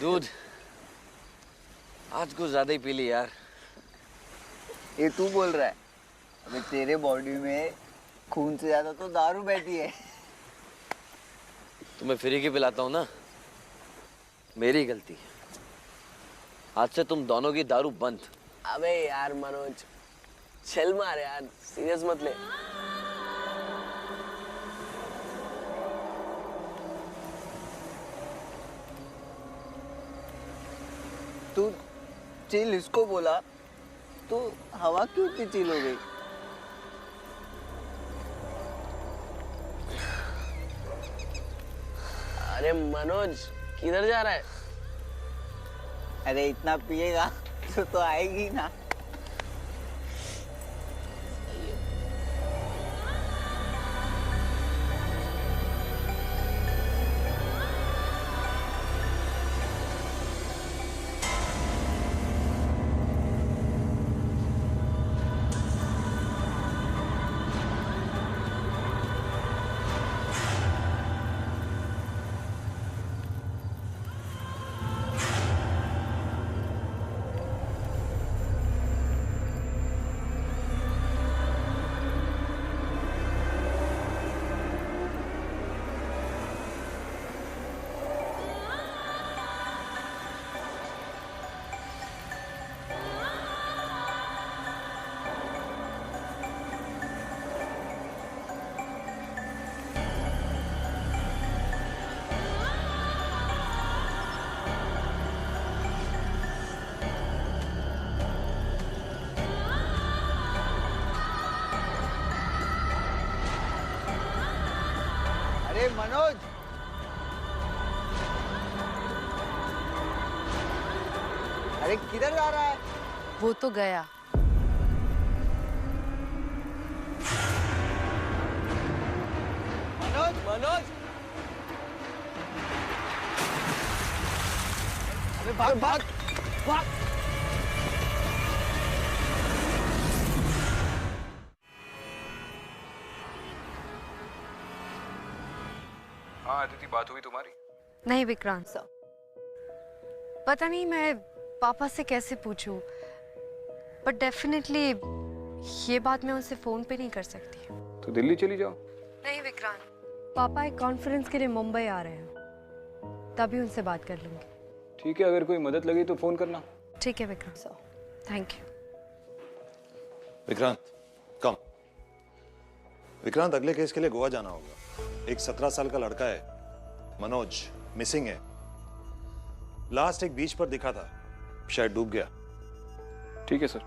दूध आज कुछ ज्यादा ही पी ली यार। ये तू बोल रहा है? अबे तेरे बॉडी में खून से ज्यादा तो दारू बैठी है। तुम्हें फ्री की पिलाता हूँ ना, मेरी गलती है। आज से तुम दोनों की दारू बंद। अबे यार मनोज, चल मार यार, सीरियस मत ले। तू चिल इसको बोला, तो हवा क्यों इतनी चिल हो गई? अरे मनोज, किधर जा रहा है? अरे इतना पिएगा तो आएगी ना। अरे मनोज, अरे किधर जा रहा है? वो तो गया। मनोज, मनोज, अरे भाग भाग भाग। हाँ अदिति, बात हुई तुम्हारी? नहीं विक्रांत सर, पता नहीं मैं पापा से कैसे पूछूं, बट डेफिनेटली ये बात मैं उनसे फोन पे नहीं कर सकती। तो दिल्ली चली जाओ। नहीं विक्रांत, पापा एक कॉन्फ्रेंस के लिए मुंबई आ रहे हैं, तभी उनसे बात कर लूंगी। ठीक है, अगर कोई मदद लगी तो फोन करना। ठीक है Vikrant sir, thank you. Vikrant come. Vikrant, अगले केस के लिए गोवा जाना होगा। एक 17 साल का लड़का है, मनोज, मिसिंग है। लास्ट एक बीच पर दिखा था, शायद डूब गया। ठीक है सर।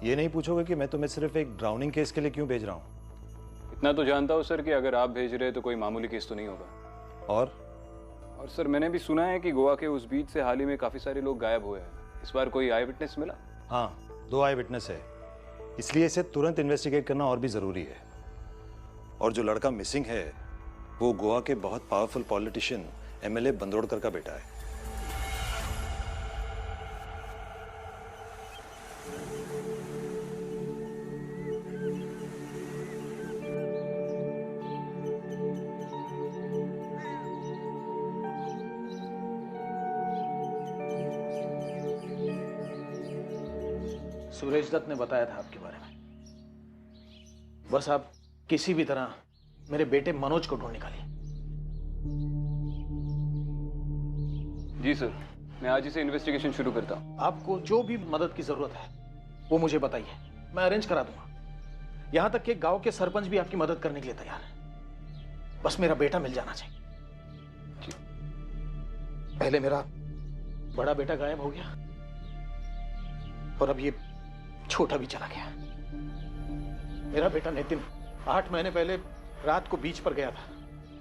ये नहीं पूछोगे कि मैं तुम्हें सिर्फ एक ड्राउनिंग केस के लिए क्यों भेज रहा हूं? इतना तो जानता हूँ सर कि अगर आप भेज रहे तो कोई मामूली केस तो नहीं होगा। और सर मैंने भी सुना है कि गोवा के उस बीच से हाल ही में काफी सारे लोग गायब हुए हैं। इस बार कोई आई विटनेस मिला? हाँ, 2 आई विटनेस है, इसलिए इसे तुरंत इन्वेस्टिगेट करना और भी जरूरी है। और जो लड़का मिसिंग है वो गोवा के बहुत पावरफुल पॉलिटिशियन एमएलए बंदोड़कर का बेटा है। सुरेश दत्त ने बताया था आपके बारे में। बस आप किसी भी तरह मेरे बेटे मनोज को ढूंढ निकालिए। जी सर, मैं आज ही से इन्वेस्टिगेशन शुरू करता हूँ। आपको जो भी मदद की जरूरत है वो मुझे बताइए, मैं अरेंज करा दूंगा। यहां तक कि गांव के सरपंच भी आपकी मदद करने के लिए तैयार है। बस मेरा बेटा मिल जाना चाहिए। पहले मेरा बड़ा बेटा गायब हो गया और अब ये छोटा भी चला गया। मेरा बेटा नितिन 8 महीने पहले रात को बीच पर गया था,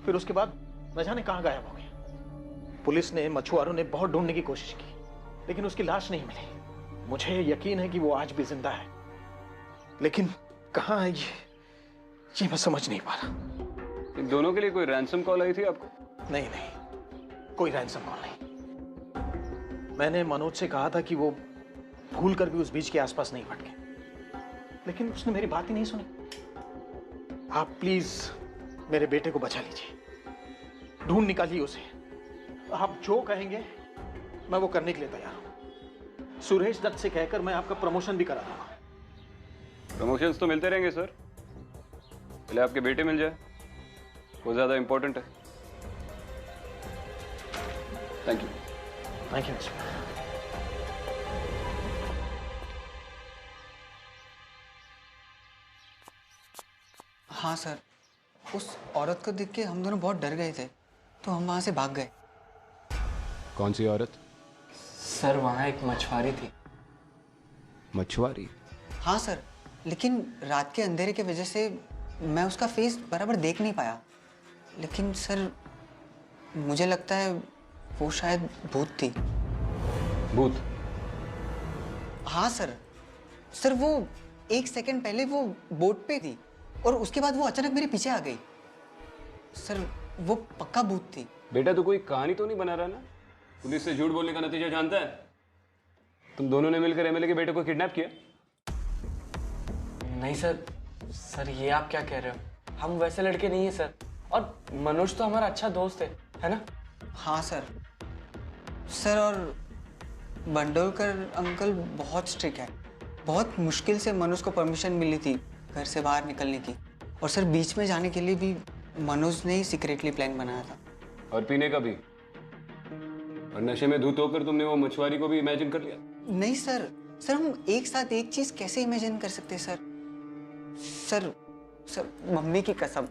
फिर उसके बाद न जाने कहां गायब हो गया। पुलिस ने, मछुआरों ने बहुत ढूंढने की कोशिश की, लेकिन उसकी लाश नहीं मिली। मुझे यकीन है कि वो आज भी जिंदा है, लेकिन कहां है ये मैं समझ नहीं पा रहा। इन दोनों के लिए कोई रैंसम कॉल आई थी आपको? नहीं नहीं, कोई रैंसम कॉल नहीं। मैंने मनोज से कहा था कि वो भूल कर भी उस बीच के आसपास नहीं भटके, लेकिन उसने मेरी बात ही नहीं सुनी। आप प्लीज मेरे बेटे को बचा लीजिए, ढूंढ निकालिए उसे। आप जो कहेंगे मैं वो करने के लिए तैयार हूँ। सुरेश दत्त से कहकर मैं आपका प्रमोशन भी करा दूंगा। प्रमोशंस तो मिलते रहेंगे सर, पहले आपके बेटे मिल जाए, वो ज़्यादा इम्पोर्टेंट है। Thank you. Thank you mister. हाँ सर, उस औरत को देख के हम दोनों बहुत डर गए थे, तो हम वहाँ से भाग गए। कौन सी औरत? सर वहाँ एक मछुआरी थी। मछुआरी? हाँ सर, लेकिन रात के अंधेरे की वजह से मैं उसका फेस बराबर देख नहीं पाया। लेकिन सर मुझे लगता है वो शायद भूत थी। भूत? हाँ सर। सर वो 1 सेकंड पहले वो बोट पे थी और उसके बाद वो अचानक मेरे पीछे आ गई। सर वो पक्का भूत थी। बेटा तू कोई कहानी तो नहीं बना रहा ना? पुलिस से झूठ बोलने का नतीजा जानता है? तुम दोनों ने मिलकर एमएलए के बेटे को किडनैप किया? नहीं सर ये आप क्या कह रहे हो? हम वैसे लड़के नहीं हैं सर। और मनोज तो हमारा अच्छा दोस्त है ना? हाँ सर। सर और बंडोलकर अंकल बहुत स्ट्रिक्ट है। बहुत मुश्किल से मनोज को परमिशन मिली थी घर से बाहर निकलने की। और सर बीच में जाने के लिए भी मनोज ने ही सीक्रेटली प्लान बनाया था। और पीने का भी? और नशे में धुत होकर तुमने वो मछुआरी को भी इमेजिन कर लिया? नहीं सर। सर हम एक साथ एक चीज कैसे इमेजिन कर सकते सर? सर मम्मी की कसम,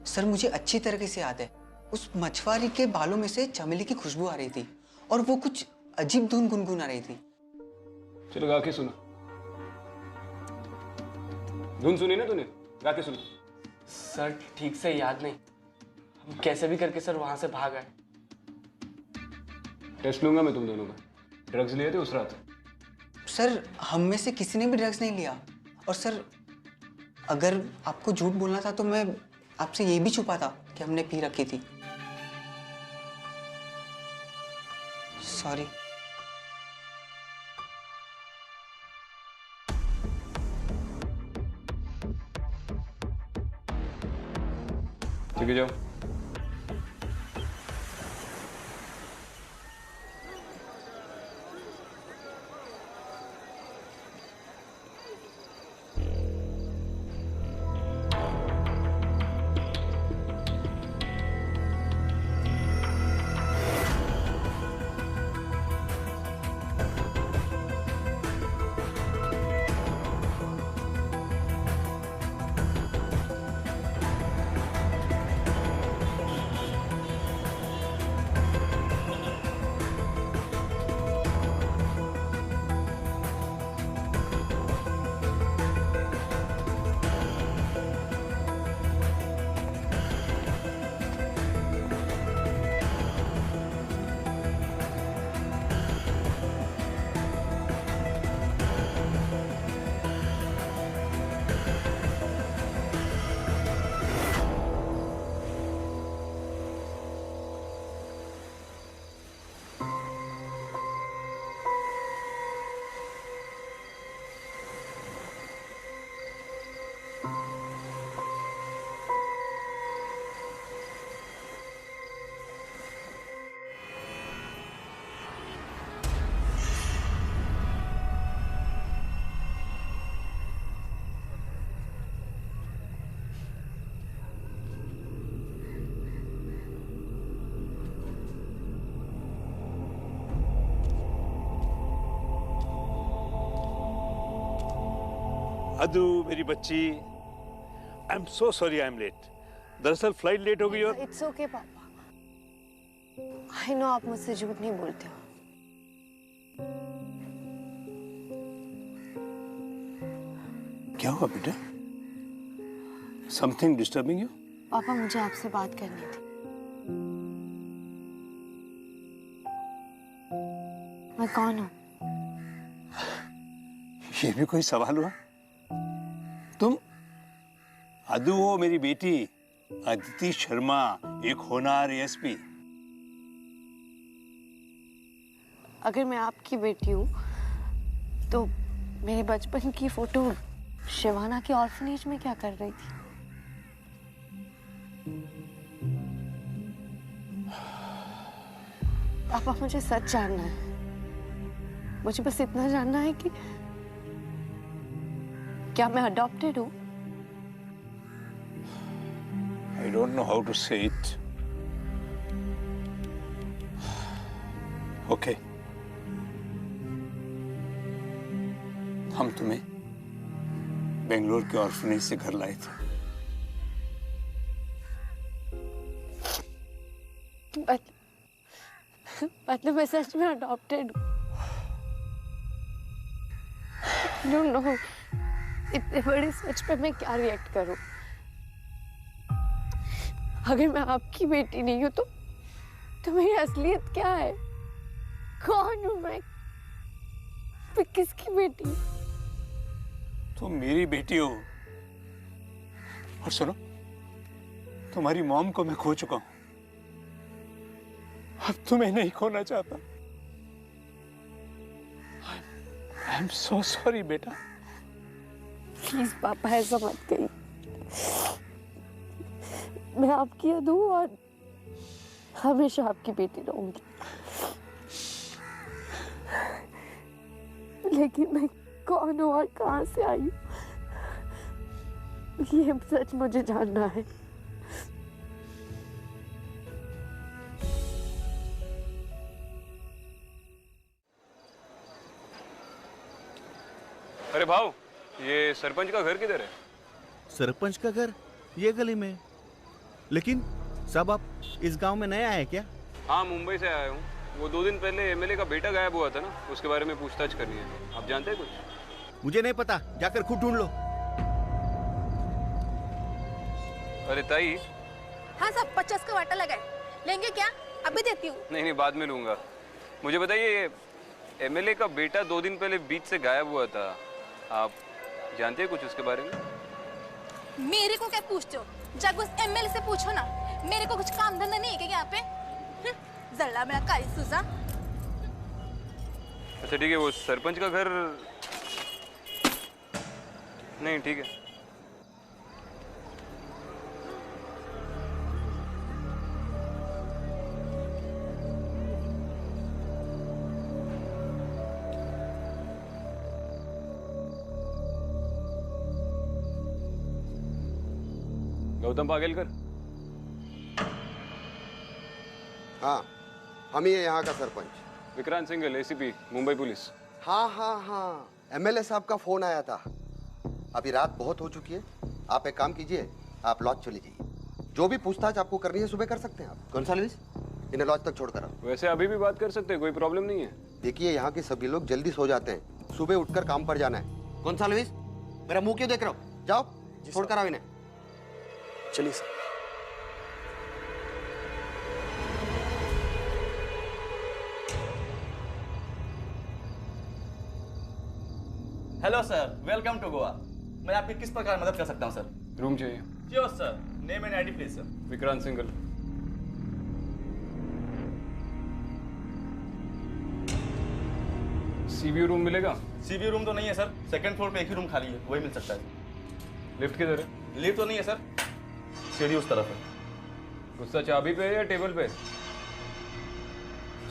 सर मुझे अच्छी तरीके से याद है उस मछुआरी के बालों में से चमेली की खुशबू आ रही थी और वो कुछ अजीब धुन गुनगुना रही थी। चलो गा के सुना। धुन सुनी ना तूने? गा के सुना। सर ठीक से याद नहीं, हम कैसे भी करके सर वहां से भाग आए। टेस्ट लूंगा मैं तुम दोनों का। ड्रग्स लिए थे उस रात? सर हम में से किसी ने भी ड्रग्स नहीं लिया। और सर अगर आपको झूठ बोलना था तो मैं आपसे ये भी छुपा था कि हमने पी रखी थी। सॉरी। ठीक है जाओ। अदू मेरी बच्ची, I am so sorry I am late. दरअसल फ्लाइट लेट हो गई और इट्स ओके पापा, आई नो आप मुझसे झूठ नहीं बोलते हो। क्या हुआ बेटा? Something disturbing you? पापा मुझे आपसे बात करनी थी। मैं कौन हूँ? ये भी कोई सवाल हुआ? तुम अदू हो मेरी बेटी अदिति शर्मा, एक होनहार एएसपी। अगर मैं आपकी बेटी हूँ तो मेरी बचपन की फोटो शिवाना के ऑर्फनेज में क्या कर रही थी? पापा मुझे सच जानना है। मुझे बस इतना जानना है कि क्या मैं अडॉप्टेड हूँ? I don't know how to say it. Okay. हम तुम्हें बेंगलोर के ऑर्फनेज से घर लाए थे। मतलब मैं सच में अडॉप्टेड हूँ। डोंट नो इतने बड़े सच पे मैं क्या रिएक्ट करूँ। अगर मैं आपकी बेटी नहीं हूँ तो मेरी असलियत क्या है? कौन हूँ मैं किसकी बेटी? तुम मेरी बेटी हो। और सुनो, तुम्हारी मॉम को मैं खो चुका हूं, अब तुम्हें नहीं खोना चाहता। आई एम सो सॉरी बेटा। प्लीज पापा ऐसा मत करिए। मैं आपकी याद हूँ और हमेशा आपकी बेटी रहूंगी। लेकिन मैं कौन हूँ और कहाँ से आई हूँ, ये सच मुझे जानना है। अरे भाऊ, ये सरपंच का घर किधर है? सरपंच का घर ये गली में। लेकिन साहब आप इस गांव में नया है क्या? हाँ, मुंबई से आया हूँ। वो 2 दिन पहले एमएलए का बेटा गायब हुआ था ना, उसके बारे में पूछताछ करनी है। आप जानते हैं कुछ? मुझे नहीं पता, जाकर खुद ढूंढ लो। अरे ताई। हाँ साहब, 50 का वाटा लगाए, लेंगे क्या? अभी देती हूँ। नहीं नहीं, बाद में लूंगा। मुझे बताइए, एमएलए का बेटा 2 दिन पहले बीच से गायब हुआ था, आप जानते हैं कुछ उसके बारे में? मेरे को क्या पूछते हो? जब उस एमएलए से पूछो ना। मेरे को कुछ काम धंधा नहीं है क्या यहाँ पे? जल्ला मेरा कारी सुजा। अच्छा ठीक है, वो सरपंच का घर नहीं, ठीक है। गौतम पागलकर? हाँ, हम ही है यहाँ का सरपंच। Vikrant Singhal, ACP, Mumbai police. हाँ, एमएलए साहब का फोन आया था। अभी रात बहुत हो चुकी है, आप एक काम कीजिए, आप लॉज चले जाइए। जो भी पूछताछ आपको करनी है सुबह कर सकते हैं आप। गोंसाल्विस, इन्हें लॉज तक छोड़कर आओ। वैसे अभी भी बात कर सकते हैं, कोई प्रॉब्लम नहीं है। देखिए, यहाँ के सभी लोग जल्दी सो जाते हैं, सुबह उठकर काम पर जाना है। गोंसाल्विस, मेरा मुंह क्यों देख रहे हो? जाओ, छोड़कर आओ इन्हें। चलिए sir. Hello sir, welcome to Goa. मैं आपकी किस प्रकार मदद कर सकता हूं सर? रूम चाहिए। Sure sir, name and ID please sir. Vikrant Singhal. Sea view room मिलेगा? सीवी रूम तो नहीं है सर, सेकंड फ्लोर पे एक ही रूम खाली है, वही मिल सकता है। लिफ्ट किधर है? लिफ्ट तो नहीं है सर, सीढ़ी उस तरफ है। गुस्सा चाबी पे है या टेबल पे?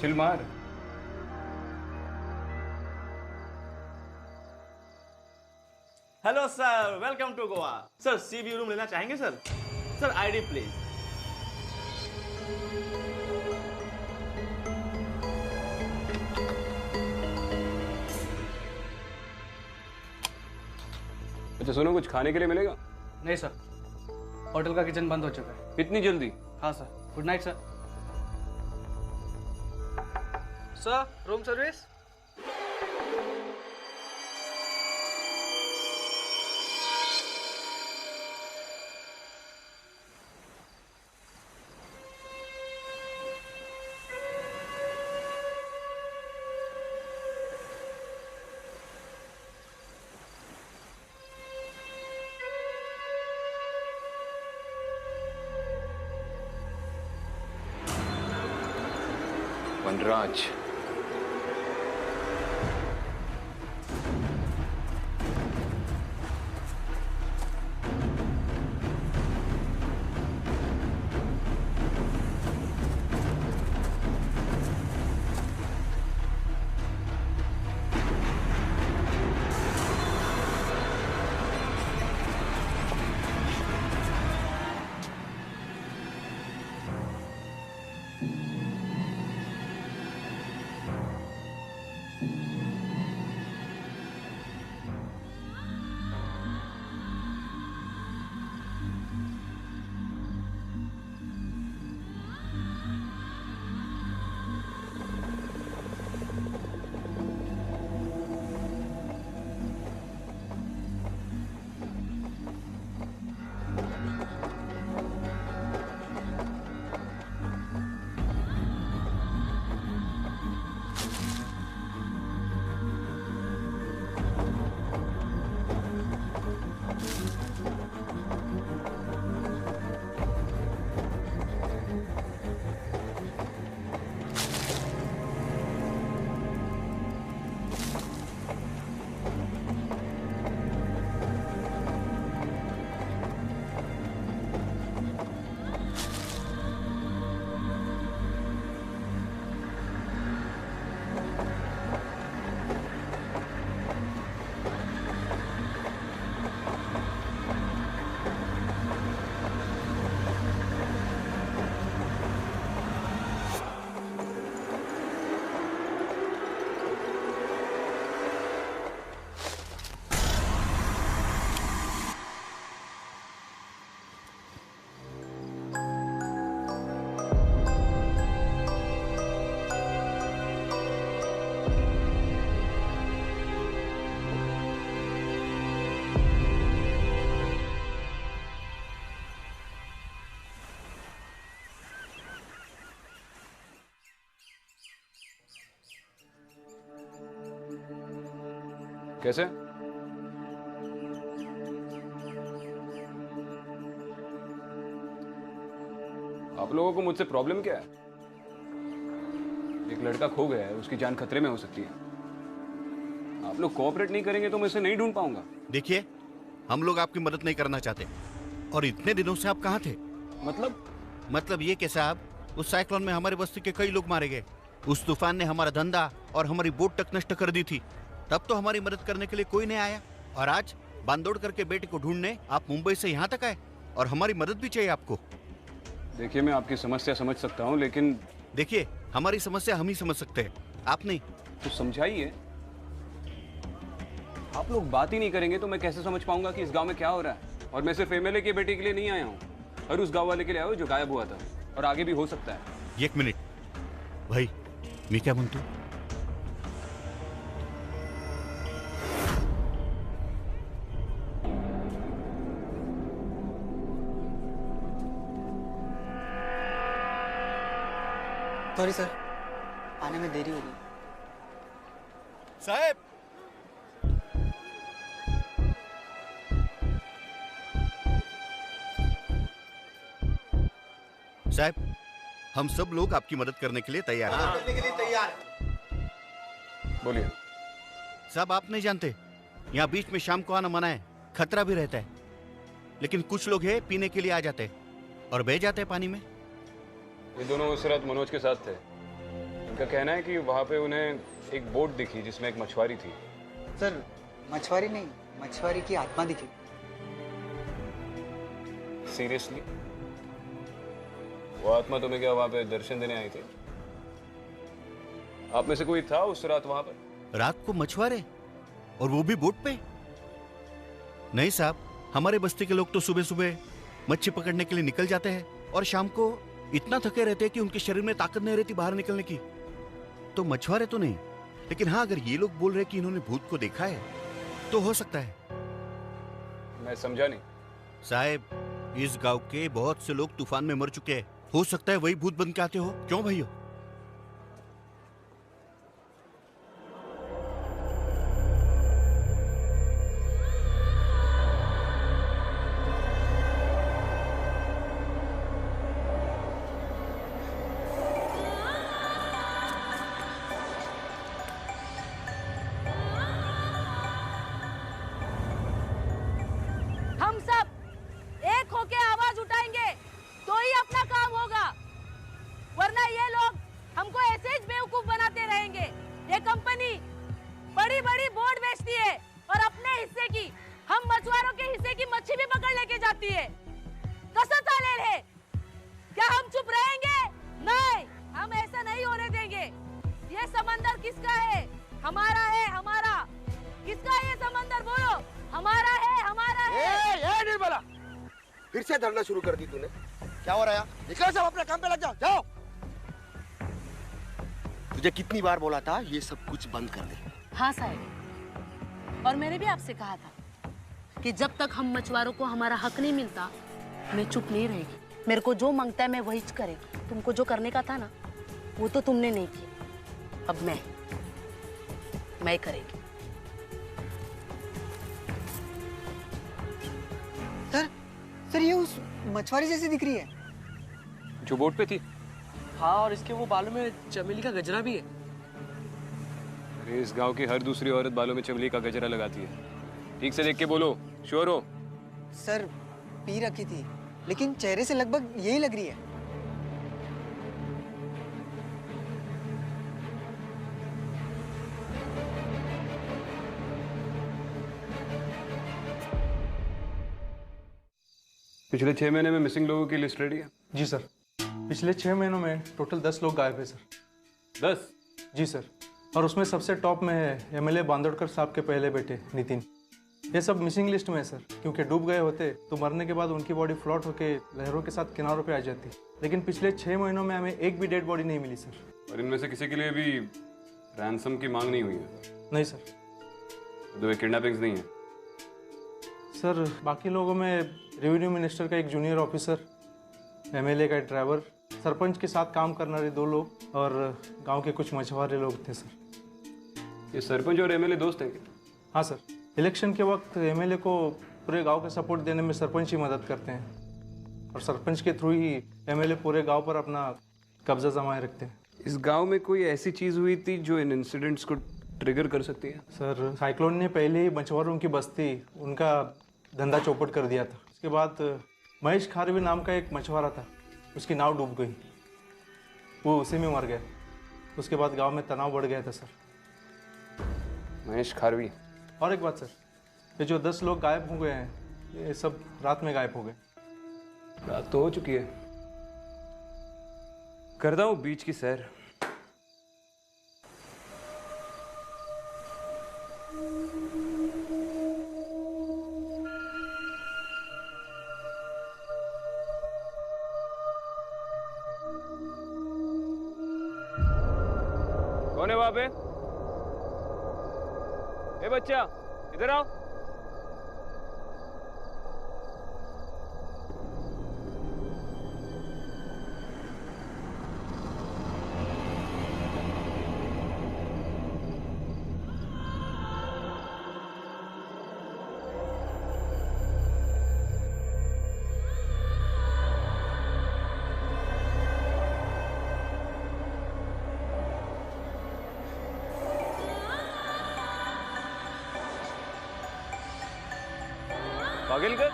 चिल मार। Hello sir, welcome to Goa. Sir, sea view room लेना चाहेंगे सर? Sir, ID please. अच्छा सुनो, कुछ खाने के लिए मिलेगा? नहीं सर, होटल का किचन बंद हो चुका है। इतनी जल्दी? हाँ sir, good night sir. Sir, room service. Vanraj, कैसे? आप लोगों को मुझसे प्रॉब्लम क्या है? एक लड़का खो गया है, उसकी जान खतरे में हो सकती है। आप लोग कोऑपरेट नहीं करेंगे तो मैं इसे नहीं ढूंढ पाऊंगा। देखिए, हम लोग आपकी मदद नहीं करना चाहते। और इतने दिनों से आप कहाँ थे? मतलब ये कि साहब, उस साइक्लोन में हमारे बस्ती के कई लोग मारे गए। उस तूफान ने हमारा धंधा और हमारी बोट तक नष्ट कर दी थी। तब तो हमारी मदद करने के लिए कोई नहीं आया, और आज बांदोड़कर के बेटे को ढूंढने आप मुंबई से यहाँ तक आए, और हमारी मदद भी चाहिए आपको। देखिए, मैं आपकी समस्या समझ सकता हूँ, लेकिन देखिए, हमारी समस्या हम ही समझ सकते हैं, आप नहीं। तो समझाइए। आप लोग बात ही नहीं करेंगे तो मैं कैसे समझ पाऊंगा कि इस गांव में क्या हो रहा है? और मैं सिर्फ एमएलए के बेटे के लिए नहीं आया हूँ, और उस गांव वाले के लिए आया हूँ जो गायब हुआ था, और आगे भी हो सकता है। एक मिनिट भाई, मैं क्या म्हणतो? सॉरी सर, आने में देरी हो गई। साहब, साहब, हम सब लोग आपकी मदद करने के लिए तैयार हैं। बोलिए। साहब, आप नहीं जानते, यहाँ बीच में शाम को आना मना है, खतरा भी रहता है। लेकिन कुछ लोग हैं, पीने के लिए आ जाते हैं और बह जाते हैं पानी में। ये दोनों उस रात मनोज के साथ थे। उनका कहना है कि वहाँ पे उन्हें एक बोट दिखी जिसमें एक मछुआरी थी। सर, मछुआरी नहीं, मछुआरी की आत्मा दिखी। सीरियसली? वो आत्मा तुम्हें क्या वहाँ पे दर्शन देने आई थी? आप में से कोई था उस रात वहाँ पर? रात को मछुआरे, और वो भी बोट पे? नहीं साहब, हमारे बस्ती के लोग तो सुबह सुबह मच्छी पकड़ने के लिए निकल जाते हैं, और शाम को इतना थके रहते हैं कि उनके शरीर में ताकत नहीं रहती बाहर निकलने की। तो मछुआरे तो नहीं, लेकिन हाँ, अगर ये लोग बोल रहे कि इन्होंने भूत को देखा है तो हो सकता है। मैं समझा नहीं। साहब, इस गांव के बहुत से लोग तूफान में मर चुके हैं, हो सकता है वही भूत बन के आते हो। क्यों भैया? हम सब एक होके आवाज उठाएंगे तो ही अपना काम होगा, वरना ये लोग हमको ऐसे ही बेवकूफ बनाते रहेंगे। ये कंपनी बड़ी बड़ी बोट बेचती है और अपने हिस्से की, हम मछुआरों के हिस्से की मच्छी भी पकड़ लेके जाती है। कसम चालेल है, क्या हम चुप रहेंगे? नहीं, हम ऐसा नहीं होने देंगे। ये समंदर किसका है? हमारा है, हमारा। किसका है ये समंदर? बोलो। हमारा है, हमारा है। निर्मला, फिर से धरना शुरू कर दी तूने। क्या हो रहा है? निकलो सब, अपने काम पे लग जाओ। जाओ। तुझे कितनी बार बोला था ये सब कुछ बंद कर दे? हाँ साहब, और मैंने भी आपसे कहा था कि जब तक हम मछुआरों को हमारा हक नहीं मिलता, मैं चुप नहीं रहेगी। मेरे को जो मांगता है मैं वही करेगी। तुमको जो करने का था ना, वो तो तुमने नहीं किया, अब मैं करेगी। सर, ये उस मछुआरी जैसी दिख रही है जो बोट पे थी। हाँ, और इसके वो बालों में चमेली का गजरा भी है। अरे, इस गांव की हर दूसरी औरत बालों में चमेली का गजरा लगाती है। ठीक से देख के बोलो, श्योर हो? सर, पी रखी थी, लेकिन चेहरे से लगभग यही लग रही है। पिछले 6 महीने में मिसिंग लोगों की लिस्ट रेडी है? जी सर, पिछले 6 महीनों में टोटल 10 लोग गायब है सर। 10? जी सर, और उसमें सबसे टॉप में है एमएलए बांदोड़कर साहब के पहले बेटे नितिन। ये सब मिसिंग लिस्ट में है सर, क्योंकि डूब गए होते तो मरने के बाद उनकी बॉडी फ्लोट होकर लहरों के साथ किनारों पे आ जाती। लेकिन पिछले 6 महीनों में हमें एक भी डेड बॉडी नहीं मिली सर। और इनमें से किसी के लिए भी रैंसम की मांग नहीं हुई है? नहीं सर। तो ये किडनैपिंग्स नहीं है? सर, बाकी लोगों में रेवेन्यू मिनिस्टर का एक जूनियर ऑफिसर, एमएलए का ड्राइवर, सरपंच के साथ काम करने वाले 2 लोग और गांव के कुछ मछुआरे लोग थे सर। ये सरपंच और एमएलए दोस्त हैं क्या? हाँ सर, इलेक्शन के वक्त एमएलए को पूरे गांव के सपोर्ट देने में सरपंच ही मदद करते हैं और सरपंच के थ्रू ही एमएलए पूरे गांव पर अपना कब्जा जमाए रखते हैं। इस गांव में कोई ऐसी चीज हुई थी जो इन इंसिडेंट्स को ट्रिगर कर सकती है? सर, साइक्लोन ने पहले ही मछुआरों की बस्ती, उनका धंधा चौपट कर दिया था। उसके बाद महेश खारवी नाम का एक मछुआरा था, उसकी नाव डूब गई, वो उसी में मर गया। उसके बाद गांव में तनाव बढ़ गया था सर। महेश खारवी। और एक बात सर, ये जो 10 लोग गायब हो गए हैं, ये सब रात में गायब हो गए। रात तो हो चुकी है, करता हूँ बीच की सैर। कौन है वहां पे? ए बच्चा, इधर आओ। पागल कर।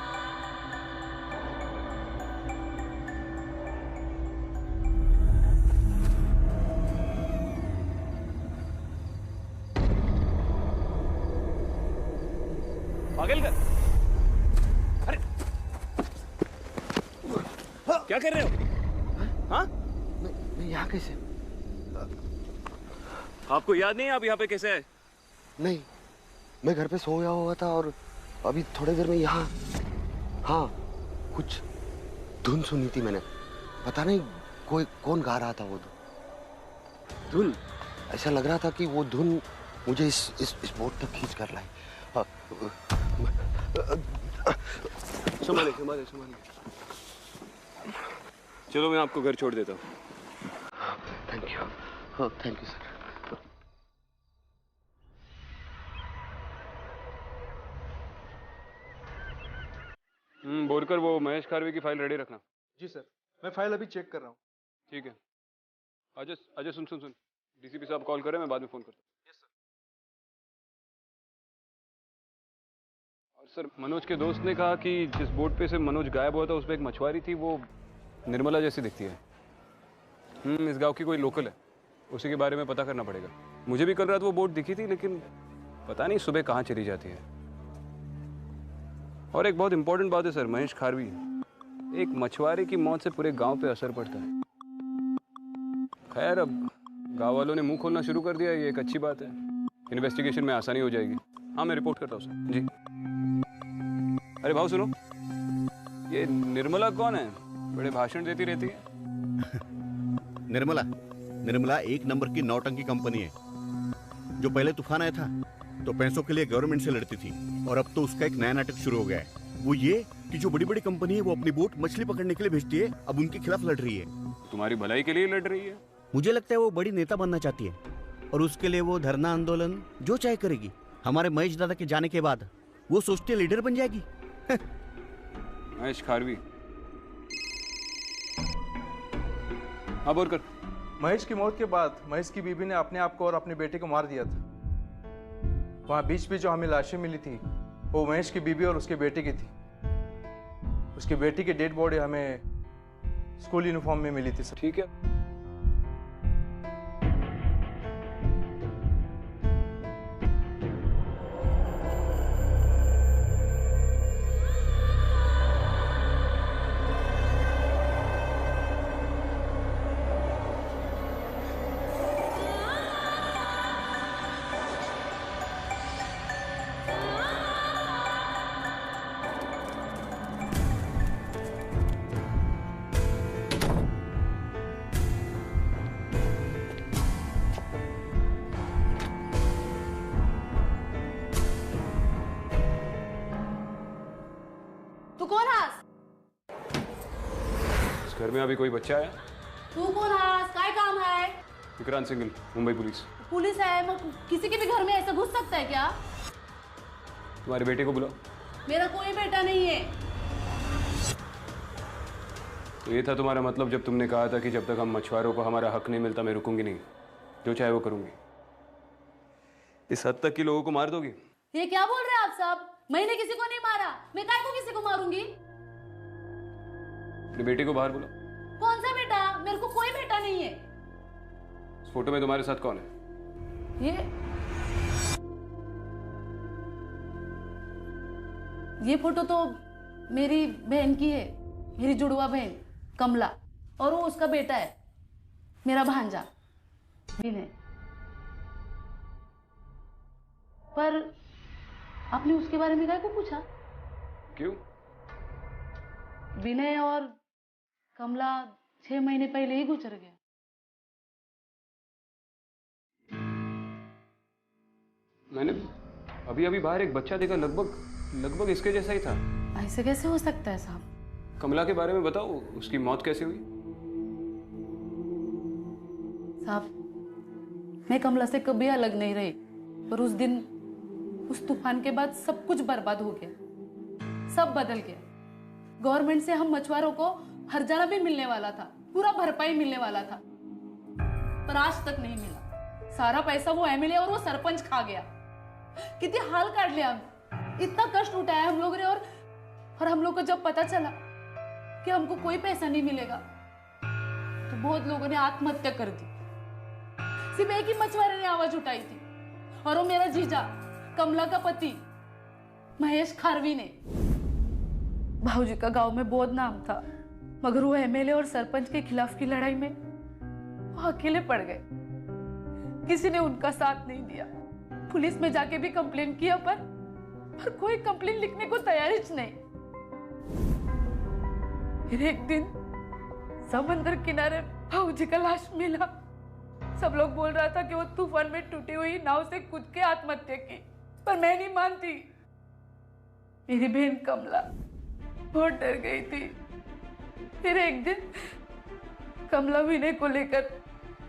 पागल कर। अरे क्या कर रहे हो? हाँ? मैं यहाँ कैसे? आपको याद नहीं आप यहाँ पे कैसे आए? नहीं, मैं घर पे सोया हुआ था और अभी थोड़ी देर में यहाँ। हाँ, कुछ धुन सुनी थी मैंने, पता नहीं कोई कौन गा रहा था वो धुन। ऐसा लग रहा था कि वो धुन मुझे इस बोट तक खींच कर लाई। संभाले संभाले संभाले। चलो मैं आपको घर छोड़ देता हूँ। Thank you. हाँ, थैंक यू सर। बोलकर वो महेश खारवी की फाइल रेडी रखना। जी सर, मैं फाइल अभी चेक कर रहा हूँ। ठीक है। अजय अजय सुन सुन सुन, डीसीपी साहब कॉल करें, मैं बाद में फोन करता हूँ। Yes sir. और सर, मनोज के दोस्त ने कहा कि जिस बोट पे से मनोज गायब हुआ था उस पर एक मछुआरी थी, वो निर्मला जैसी दिखती है। इस गांव की कोई लोकल है, उसी के बारे में पता करना पड़ेगा। मुझे भी कल रात वो बोट दिखी थी, लेकिन पता नहीं सुबह कहाँ चली जाती है। और एक बहुत इंपॉर्टेंट बात है सर, महेश खारवी, एक मछुआरे की मौत से पूरे गांव पे असर पड़ता है। खैर, अब गांव वालों ने मुंह खोलना शुरू कर दिया, ये एक अच्छी बात है। इन्वेस्टिगेशन में आसानी हो जाएगी। हाँ, मैं रिपोर्ट करता हूँ सर। जी। अरे भाऊ सुनो, ये निर्मला कौन है? बड़े भाषण देती रहती है। निर्मला एक नंबर की नौटंकी कंपनी है। जो पहले तूफान आया था तो पैसों के लिए गवर्नमेंट से लड़ती थी, और अब तो उसका एक नया नाटक शुरू हो गया है। वो ये कि जो बड़ी बड़ी कंपनी है वो अपनी बोट मछली पकड़ने के लिए भेजती है, अब उनके खिलाफ लड़ रही है। तुम्हारी भलाई के लिए लड़ रही है? मुझे लगता है वो बड़ी नेता बनना चाहती है, और उसके लिए वो धरना आंदोलन जो चाहे करेगी। हमारे महेश दादा के जाने के बाद वो सोचती है लीडर बन जाएगी। महेश खारवी। हाँ, बोल कर। महेश की मौत के बाद महेश की बीबी ने अपने आप को और अपने बेटे को मार दिया था। वहाँ बीच पे जो हमें लाशें मिली थी वो महेश की बीबी और उसके बेटे की थी। उसके बेटी की डेड बॉडी हमें स्कूल यूनिफॉर्म में मिली थी सर। ठीक है। तू कौन हास? इस घर में अभी कोई बच्चा आया? तू कौन हास? काय काम है? विक्रांत सिंघल, मुंबई पुलिस। पुलिस है, मग किसी के भी घर में ऐसा घुस सकता है क्या? तुम्हारे बेटे को बुलाओ। मेरा कोई बेटा नहीं है। तो ये था तुम्हारा मतलब जब तुमने कहा था कि जब तक हम मछुआरों को हमारा हक नहीं मिलता मैं रुकूंगी नहीं, जो चाहे वो करूंगी। इस हद तक कि लोगों को मार दोगी? ये क्या बोल रहे हैं आप साहब? मैंने किसी को नहीं मारा, मैं काय को किसी को मारूंगी? अपने बेटे को बाहर बुलाओ। कौन सा बेटा? मेरे को कोई बेटा नहीं है। इस फोटो में तुम्हारे साथ कौन है? ये फोटो तो मेरी बहन की है, मेरी जुड़वा बहन कमला, और वो उसका बेटा है, मेरा भांजा विनय। पर आपने उसके बारे में काय को पूछा? क्यों? विनय और कमला 6 महीने पहले ही गुजर गए। मैंने अभी बाहर एक बच्चा देखा, लगभग इसके जैसा ही था। ऐसे कैसे हो सकता है साहब? कमला के बारे में बताओ, उसकी मौत कैसे हुई? साहब, मैं कमला से कभी अलग नहीं रही, पर उस दिन, उस तूफान के बाद सब कुछ बर्बाद हो गया, सब बदल गया। गवर्नमेंट से हम मछुआरों को हर्जाना भी मिलने वाला था, पूरा भरपाई मिलने वाला था, पर आज तक नहीं मिला। सारा पैसा वो एमएलए और वो सरपंच खा गया। कितनी हाल काट लिया हम, इतना कष्ट उठाया हम लोग ने, और हम लोग को जब पता चला कि हमको कोई पैसा नहीं मिलेगा, तो बहुत लोगों ने आत्महत्या कर दी। सिर्फ एक ही मछुआरे ने आवाज उठाई थी, और वो मेरा जीजा, कमला का पति महेश खारवी ने। भाऊजी का गांव में बहुत नाम था, मगर वो एमएलए और सरपंच के खिलाफ की लड़ाई में वो अकेले पड़ गए। किसी ने उनका साथ नहीं दिया। पुलिस में जाके भी कंप्लेन किया, पर कोई कंप्लेन लिखने को तैयार ही नहीं। फिर एक दिन समंदर किनारे भाऊजी का लाश मिला। सब लोग बोल रहा था कि वो तूफान में टूटी हुई नाव से कूद के आत्महत्या की, पर मैं नहीं मानती। मेरी बहन कमला बहुत डर गई थी। फिर एक दिन कमला विनय को लेकर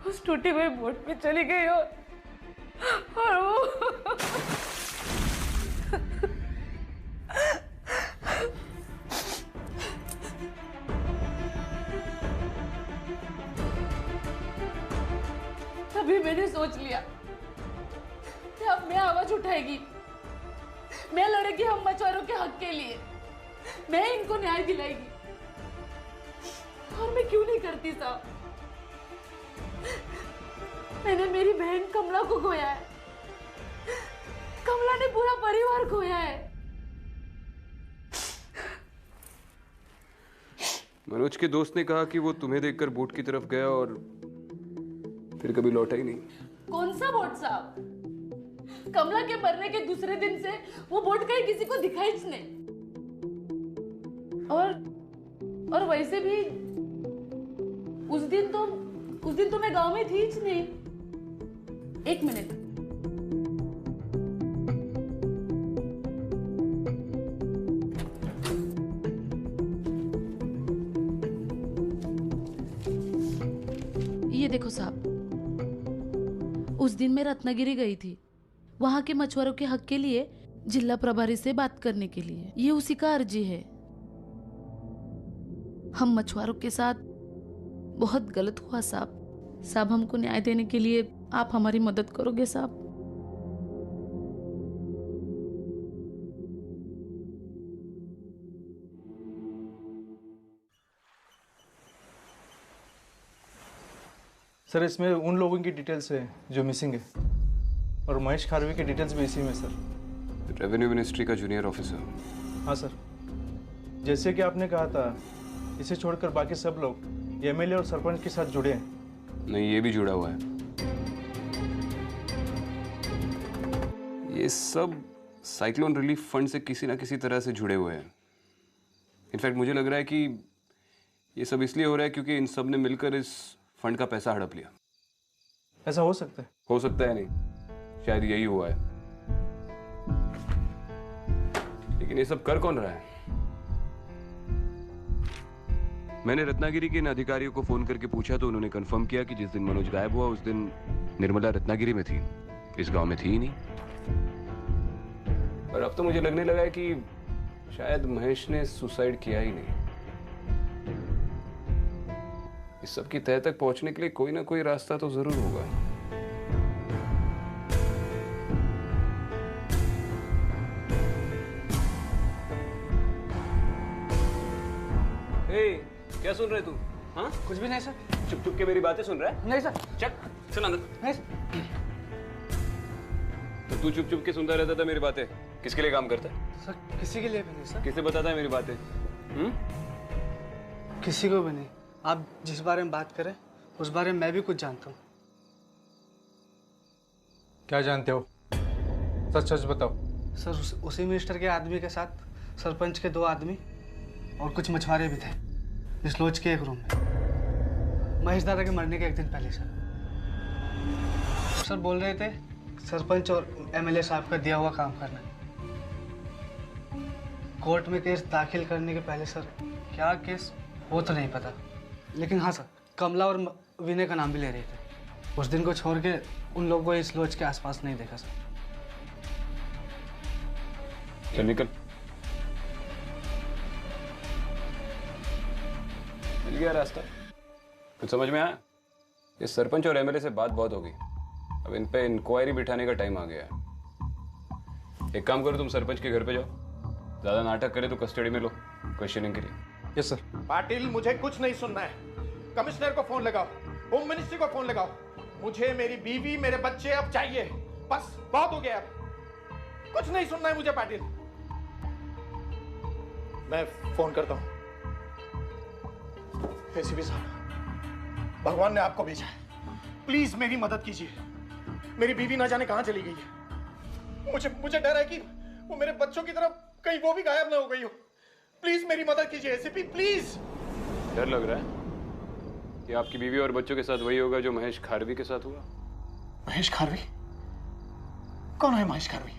उस टूटी हुई बोट में चली गई, और वो तभी मैंने सोच लिया कि अब मैं आवाज उठाएगी, मैं लड़ेगी हम मछुआरों के हक के लिए, मैं इनको न्याय दिलाएगी। और मैं क्यों नहीं करती साहब? मैंने मेरी बहन कमला को खोया है, कमला ने पूरा परिवार खोया है। मनोज के दोस्त ने कहा कि वो तुम्हें देखकर बोट की तरफ गया और फिर कभी लौटा ही नहीं। कौन सा बोट साहब? कमला के मरने के दूसरे दिन से वो बोट कहीं किसी को दिखाई ही नहीं। और वैसे भी उस दिन तो मैं गांव में थी ही नहीं। एक मिनट, ये देखो साहब, उस दिन मैं रत्नागिरी गई थी, वहां के मछुआरों के हक के लिए जिला प्रभारी से बात करने के लिए। ये उसी का अर्जी है। हम मछुआरों के साथ बहुत गलत हुआ साहब। साहब, हमको न्याय देने के लिए आप हमारी मदद करोगे साहब? सर, इसमें उन लोगों की डिटेल्स है जो मिसिंग है, और महेश खारवी की डिटेल्स भी इसी में सर। रेवेन्यू मिनिस्ट्री का जूनियर ऑफिसर। हाँ सर, जैसे कि आपने कहा था, इसे छोड़कर बाकी सब लोग एमएलए और सरपंच के साथ जुड़े हैं। नहीं, ये भी जुड़ा हुआ है। ये सब साइक्लोन रिलीफ फंड से किसी ना किसी तरह से जुड़े हुए हैं। इनफैक्ट मुझे लग रहा है कि ये सब इसलिए हो रहा है क्योंकि इन सब ने मिलकर इस फंड का पैसा हड़प लिया। ऐसा हो सकता है? हो सकता है नहीं, शायद यही हुआ है। लेकिन ये सब कर कौन रहा है? मैंने रत्नागिरी के इन अधिकारियों को फोन करके पूछा तो उन्होंने कंफर्म किया कि जिस दिन मनोज गायब हुआ उस दिन निर्मला रत्नागिरी में थी, इस गांव में थी ही नहीं। पर अब तो मुझे लगने लगा है कि शायद महेश ने सुसाइड किया ही नहीं। इस सब की तह तक पहुंचने के लिए कोई ना कोई रास्ता तो जरूर होगा। ए, क्या सुन रहे तू? हाँ? कुछ भी नहीं सर। चुप चुप के मेरी बातें सुन रहा है? नहीं सर। चल सुन अंदर। नहीं सर। तो तू चुप चुप के सुनता रहता था मेरी बातें? किसके लिए काम करता है? सर किसी के लिए भी नहीं सर। किसे बताता है मेरी बातें? किसी को भी नहीं। आप जिस बारे में बात करें उस बारे में मैं भी कुछ जानता हूँ। क्या जानते हो? सच सच बताओ। सर उसी मिनिस्टर के आदमी के साथ सरपंच के 2 आदमी और कुछ मछुआरे भी थे इस लॉज के एक रूम में, महेश दादा के मरने के 1 दिन पहले सर। सर बोल रहे थे सरपंच और एमएलए साहब का दिया हुआ काम करना। कोर्ट में केस दाखिल करने के पहले सर क्या केस वो तो नहीं पता, लेकिन हाँ सर कमला और विनय का नाम भी ले रहे थे। उस दिन को छोड़ के उन लोगों को इस लॉज के आसपास नहीं देखा सर। चल निकल। मिल गया रास्ता? कुछ समझ में आया? इस सरपंच और एमएलए से बात बहुत होगी, अब इन पे इंक्वायरी बिठाने का टाइम आ गया है। एक काम करो, तुम सरपंच के घर पे जाओ, ज्यादा नाटक करे तो कस्टडी में लो क्वेश्चनिंग के लिए। Yes sir. पाटिल मुझे कुछ नहीं सुनना है। कमिश्नर को फोन लगाओ, होम मिनिस्ट्री को फोन लगाओ। मुझे मेरी बीवी मेरे बच्चे अब चाहिए, बस बहुत हो गया। अब कुछ नहीं सुनना है मुझे पाटिल। मैं फोन करता हूं। एसीपी साहब, भगवान ने आपको भेजा है, प्लीज मेरी मदद कीजिए। मेरी बीवी ना जाने कहां चली गई है। मुझे डर है कि वो मेरे बच्चों की तरफ कहीं वो भी गायब ना हो गई हो। प्लीज मेरी मदद कीजिए एसीपी, प्लीज। डर लग रहा है कि आपकी बीवी और बच्चों के साथ वही होगा जो महेश खारवी के साथ हुआ। महेश खारवी? कौन है महेश खारवी?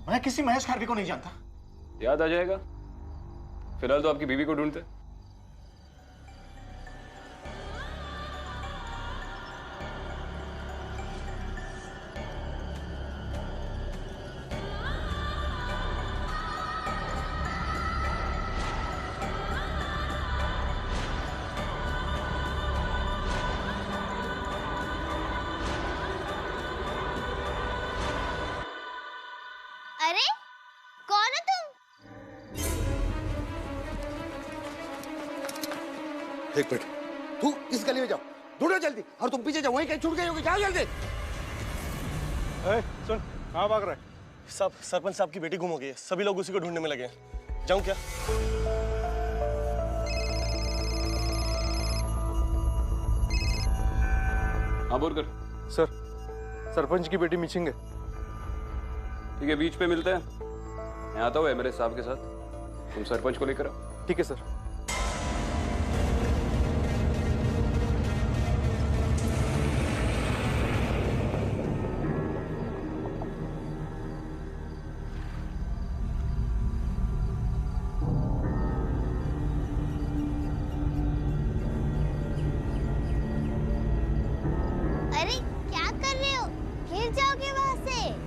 मैं किसी महेश खारवी को नहीं जानता। याद आ जाएगा। फिलहाल तो आपकी बीवी को ढूंढते। अरे कौन है तुम? एक मिनट, तू इस गली में जाओ, ढूंढो जल्दी। और तुम पीछे जाओ, वहीं कहीं छूट गए होगे, जाओ जल्दी। सुन, कहाँ भाग रहा है? सब सरपंच साहब की बेटी गुम हो गई है, सभी लोग उसी को ढूंढने में लगे हैं। जाऊं क्या? हाँ बोल कर। सर सरपंच की बेटी मिसिंग है। ठीक है, बीच पे मिलते हैं। मैं आता हूँ एमएलए साहब के साथ, तुम सरपंच को लेकर आओ। ठीक है सर। अरे क्या कर रहे हो? गिर जाओगे वहां से।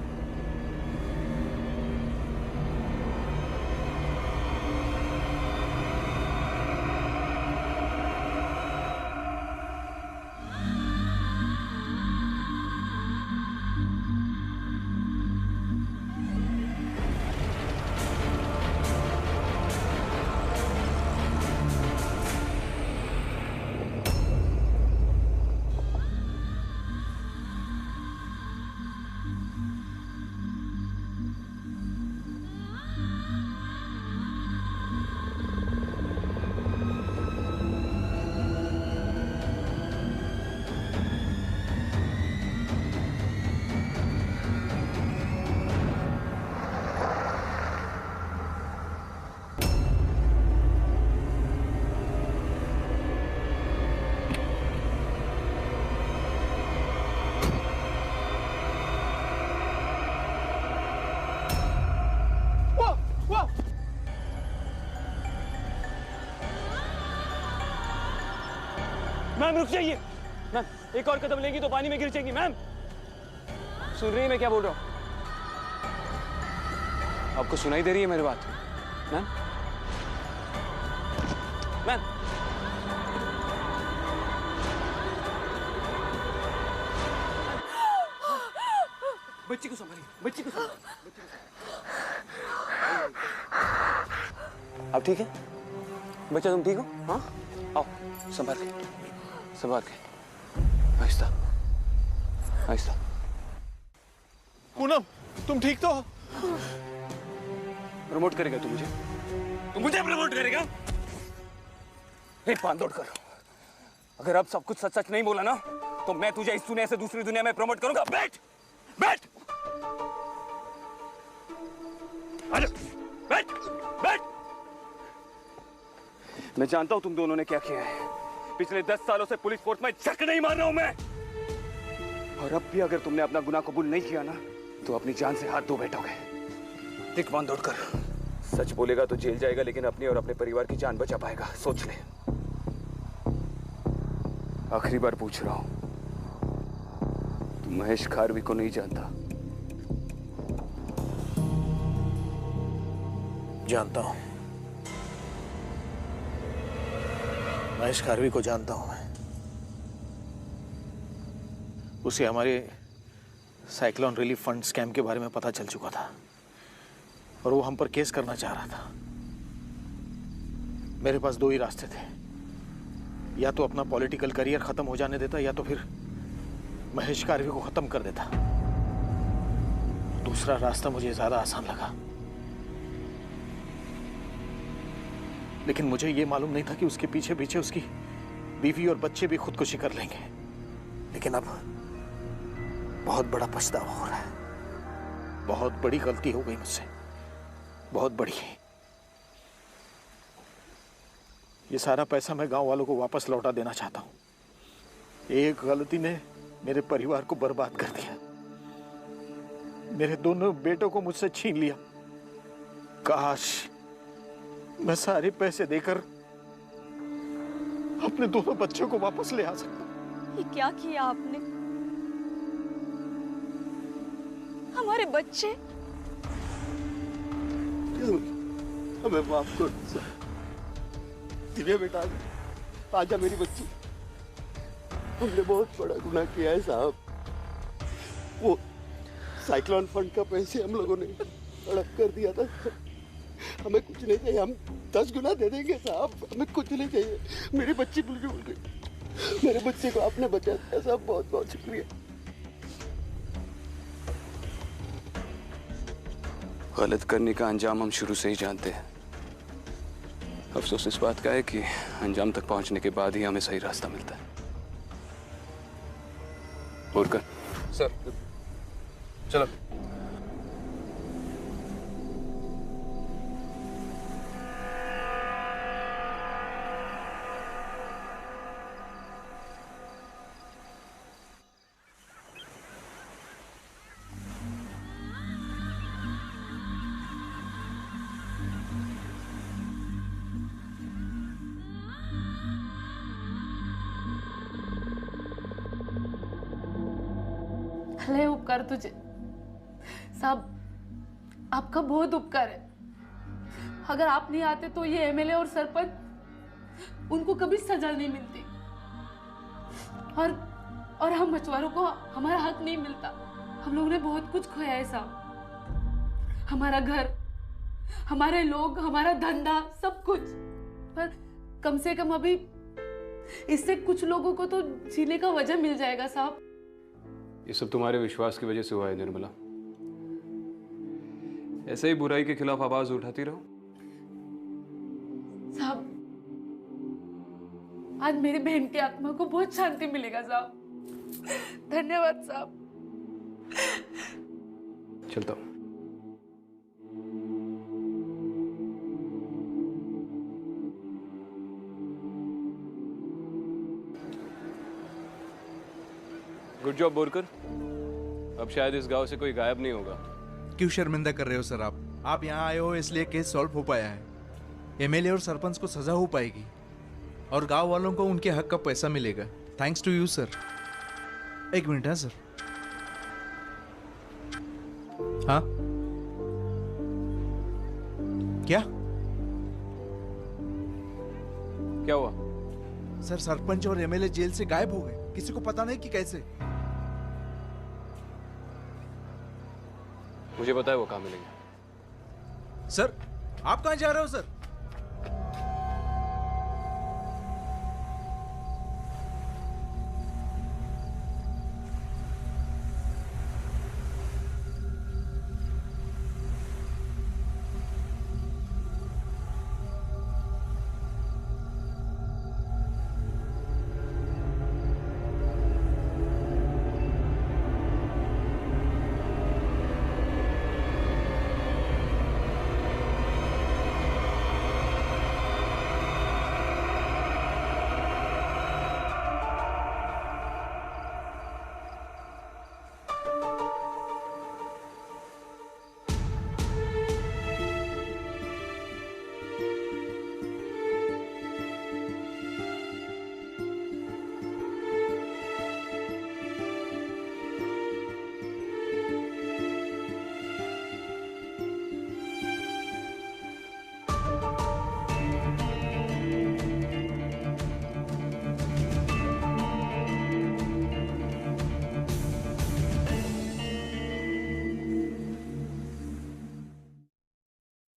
मैम रुक जाइए। मैम एक और कदम लेंगी तो पानी में गिर जाएंगी। मैम सुन रही है मैं क्या बोल रहा हूँ? आपको सुनाई दे रही है मेरी बात? मैम, मैम, बच्ची को संभालिए, बच्ची को संभालिए। आप ठीक है? बच्चा तुम ठीक हो? हाँ, आओ, संभाल के, संभाल के, आहिस्ता, आहिस्ता। पूनम, तुम ठीक तो हो? प्रमोट करेगा तू मुझे? तू मुझे प्रमोट करेगा? एक बांधोड़ कर। अगर अब सब कुछ सच सच नहीं बोला ना, तो मैं तुझे इस दुनिया से दूसरी दुनिया में प्रमोट करूंगा। बैठ, बैठ, आजा, बैठ, बैठ। मैं जानता हूं तुम दोनों ने क्या किया है। पिछले 10 सालों से पुलिस फोर्स में झक नहीं मार रहा हूं मैं। और अब भी अगर तुमने अपना गुनाह कबूल नहीं किया ना, तो अपनी जान से हाथ धो बैठोगे। दिख बांधोड़ कर। सच बोलेगा तो जेल जाएगा, लेकिन अपनी और अपने परिवार की जान बचा पाएगा। सोच ले। आखिरी बार पूछ रहा हूं, तू महेश खारवी को नहीं जानता? जानता हूं, महेश खारवी को जानता हूं मैं। उसे हमारे साइक्लोन रिलीफ फंड स्कैम के बारे में पता चल चुका था और वो हम पर केस करना चाह रहा था। मेरे पास 2 ही रास्ते थे, या तो अपना पॉलिटिकल करियर खत्म हो जाने देता, या तो फिर महेश खारवी को खत्म कर देता। दूसरा रास्ता मुझे ज्यादा आसान लगा, लेकिन मुझे ये मालूम नहीं था कि उसके पीछे पीछे उसकी बीवी और बच्चे भी खुदकुशी कर लेंगे। लेकिन अब बहुत बड़ा पछतावा हो रहा है। बहुत बड़ी गलती हो गई मुझसे, बहुत बड़ी। ये सारा पैसा मैं गांव वालों को वापस लौटा देना चाहता हूं। एक गलती ने मेरे परिवार को बर्बाद कर दिया, मेरे दोनों बेटों को मुझसे छीन लिया। काश मैं सारे पैसे देकर अपने दोनों बच्चों को वापस ले आ सकता। ये क्या किया आपने? हमारे बच्चे हमें माफ कर दो। दिव्या बेटा, आजा मेरी बच्ची। हमने बहुत बड़ा गुनाह किया है साहब। वो साइक्लोन फंड का पैसे हम लोगों ने हड़प कर दिया था। हमें कुछ नहीं चाहिए, हम 10 गुना दे देंगे साहब। हमें कुछ नहीं चाहिए। मेरी बच्ची भूल गई। मेरे बच्चे को आपने बचा दिया साहब, बहुत बहुत शुक्रिया। गलत करने का अंजाम हम शुरू से ही जानते हैं। अफसोस इस बात का है कि अंजाम तक पहुंचने के बाद ही हमें सही रास्ता मिलता है। और कर सर, चलो। भले उपकार तुझे साहब, आपका बहुत उपकार है। अगर आप नहीं आते तो ये एमएलए और सरपंच, उनको कभी सजा नहीं मिलती और हम मछुआरों को हमारा हक नहीं मिलता। हम लोगों ने बहुत कुछ खोया है साहब, हमारा घर, हमारे लोग, हमारा धंधा, सब कुछ। पर कम से कम अभी इससे कुछ लोगों को तो जीने का वजह मिल जाएगा साहब। ये सब तुम्हारे विश्वास की वजह से हुआ है निर्मला। ऐसे ही बुराई के खिलाफ आवाज उठाती रहो। साहब, आज मेरी बहन की आत्मा को बहुत शांति मिलेगा साहब। धन्यवाद साहब। चलता हूं। Good job Borkar. अब शायद इस गांव से कोई गायब नहीं होगा। क्यों शर्मिंदा कर रहे हो सर? आप यहाँ आए हो इसलिए केस सॉल्व हो पाया है। एमएलए और सरपंच को सजा हो पाएगी और गांव वालों को उनके हक का पैसा मिलेगा। Thanks to you sir. एक मिनट है सर। हाँ क्या क्या हुआ? सर, सरपंच और एमएलए जेल से गायब हो गए, किसी को पता नहीं कि कैसे। मुझे पता है वो कहाँ मिलेंगे। सर, आप कहाँ जा रहे हो सर?